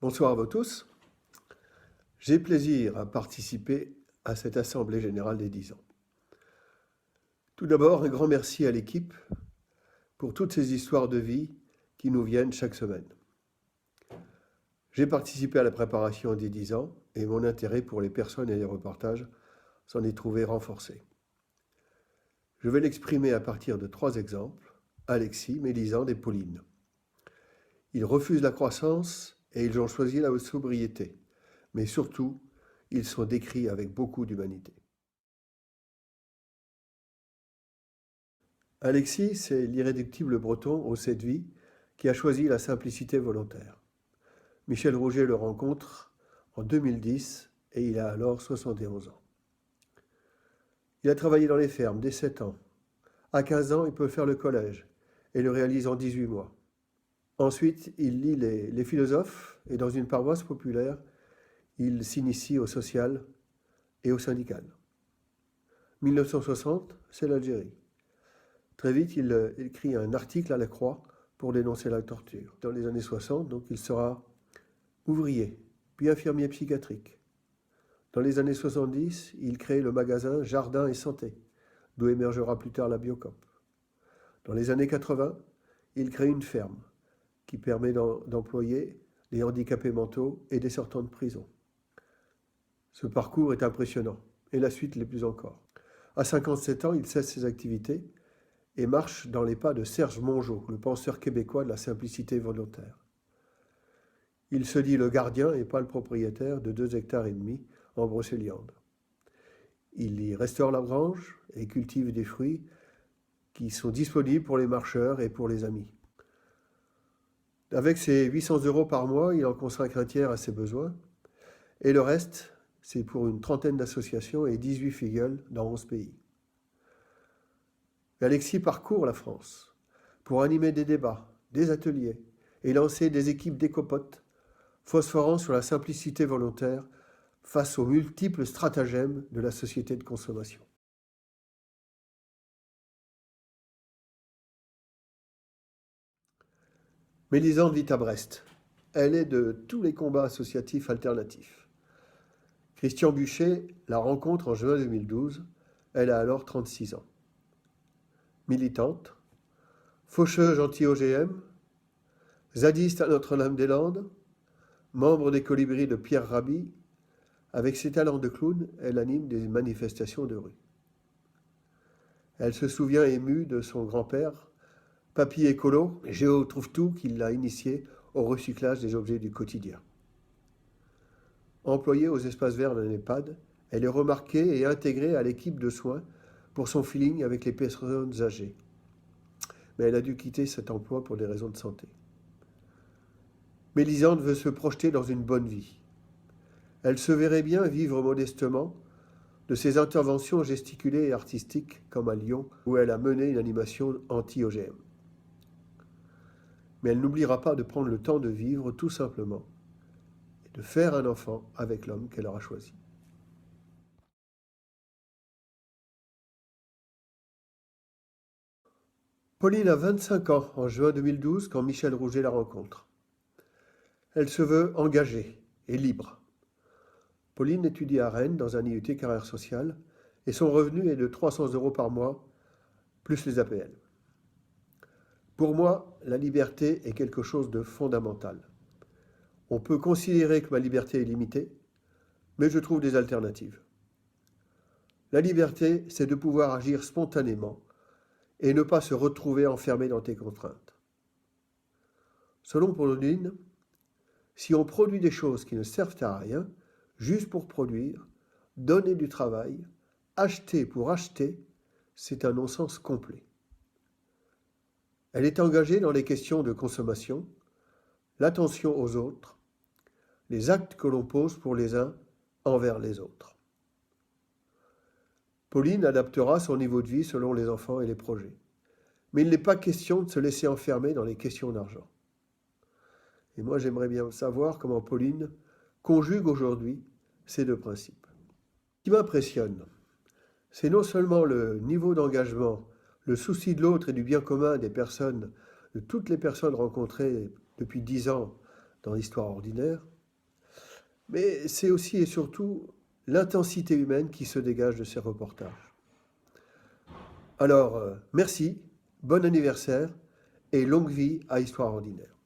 Bonsoir à vous tous. J'ai plaisir à participer à cette Assemblée générale des 10 ans. Tout d'abord, un grand merci à l'équipe pour toutes ces histoires de vie qui nous viennent chaque semaine. J'ai participé à la préparation des 10 ans et mon intérêt pour les personnes et les reportages s'en est trouvé renforcé. Je vais l'exprimer à partir de 3 exemples, Alexis, Mélisande et Pauline. Ils refusent la croissance et ils ont choisi la sobriété. Mais surtout, ils sont décrits avec beaucoup d'humanité. Alexis, c'est l'irréductible breton aux 7 vies qui a choisi la simplicité volontaire. Michel Rouget le rencontre en 2010 et il a alors 71 ans. Il a travaillé dans les fermes dès 7 ans. À 15 ans, il peut faire le collège et le réalise en 18 mois. Ensuite, il lit les philosophes et dans une paroisse populaire, il s'initie au social et au syndical. 1960, c'est l'Algérie. Très vite, il écrit un article à la Croix pour dénoncer la torture. Dans les années 60, donc, il sera ouvrier, puis infirmier psychiatrique. Dans les années 70, il crée le magasin Jardin et Santé, d'où émergera plus tard la Biocop. Dans les années 80, il crée une ferme qui permet d'employer les handicapés mentaux et des sortants de prison. Ce parcours est impressionnant, et la suite l'est plus encore. À 57 ans, il cesse ses activités et marche dans les pas de Serge Mongeau, le penseur québécois de la simplicité volontaire. Il se dit le gardien et pas le propriétaire de 2,5 hectares en Brocéliande. Il y restaure la branche et cultive des fruits qui sont disponibles pour les marcheurs et pour les amis. Avec ses 800 € par mois, il en consacre un tiers à ses besoins et le reste, c'est pour une trentaine d'associations et 18 filleuls dans 11 pays. Alexis parcourt la France pour animer des débats, des ateliers et lancer des équipes d'écopotes phosphorant sur la simplicité volontaire face aux multiples stratagèmes de la société de consommation. Mélisande vit à Brest. Elle est de tous les combats associatifs alternatifs. Christian Buchet la rencontre en juin 2012. Elle a alors 36 ans. Militante, faucheuse anti-OGM, zadiste à Notre-Dame-des-Landes, membre des Colibris de Pierre Rabhi, avec ses talents de clown, elle anime des manifestations de rue. Elle se souvient émue de son grand-père, papy écolo, Géo Trouve-Tout, qui l'a initié au recyclage des objets du quotidien. Employée aux espaces verts d'un EHPAD, elle est remarquée et intégrée à l'équipe de soins pour son feeling avec les personnes âgées. Mais elle a dû quitter cet emploi pour des raisons de santé. Mélisande veut se projeter dans une bonne vie. Elle se verrait bien vivre modestement de ses interventions gesticulées et artistiques, comme à Lyon, où elle a mené une animation anti-OGM. Mais elle n'oubliera pas de prendre le temps de vivre tout simplement et de faire un enfant avec l'homme qu'elle aura choisi. Pauline a 25 ans en juin 2012 quand Michel Rouget la rencontre. Elle se veut engagée et libre. Pauline étudie à Rennes dans un IUT carrière sociale et son revenu est de 300 € par mois, plus les APL. Pour moi, la liberté est quelque chose de fondamental. On peut considérer que ma liberté est limitée, mais je trouve des alternatives. La liberté, c'est de pouvoir agir spontanément et ne pas se retrouver enfermé dans tes contraintes. Selon Pauline, si on produit des choses qui ne servent à rien, juste pour produire, donner du travail, acheter pour acheter, c'est un non-sens complet. Elle est engagée dans les questions de consommation, l'attention aux autres, les actes que l'on pose pour les uns envers les autres. Pauline adaptera son niveau de vie selon les enfants et les projets. Mais il n'est pas question de se laisser enfermer dans les questions d'argent. Et moi, j'aimerais bien savoir comment Pauline conjugue aujourd'hui ces deux principes. Ce qui m'impressionne, c'est non seulement le niveau d'engagement, le souci de l'autre et du bien commun des personnes, de toutes les personnes rencontrées depuis 10 ans dans l'histoire ordinaire, mais c'est aussi et surtout l'intensité humaine qui se dégage de ces reportages. Alors, merci, bon anniversaire et longue vie à Histoire ordinaire.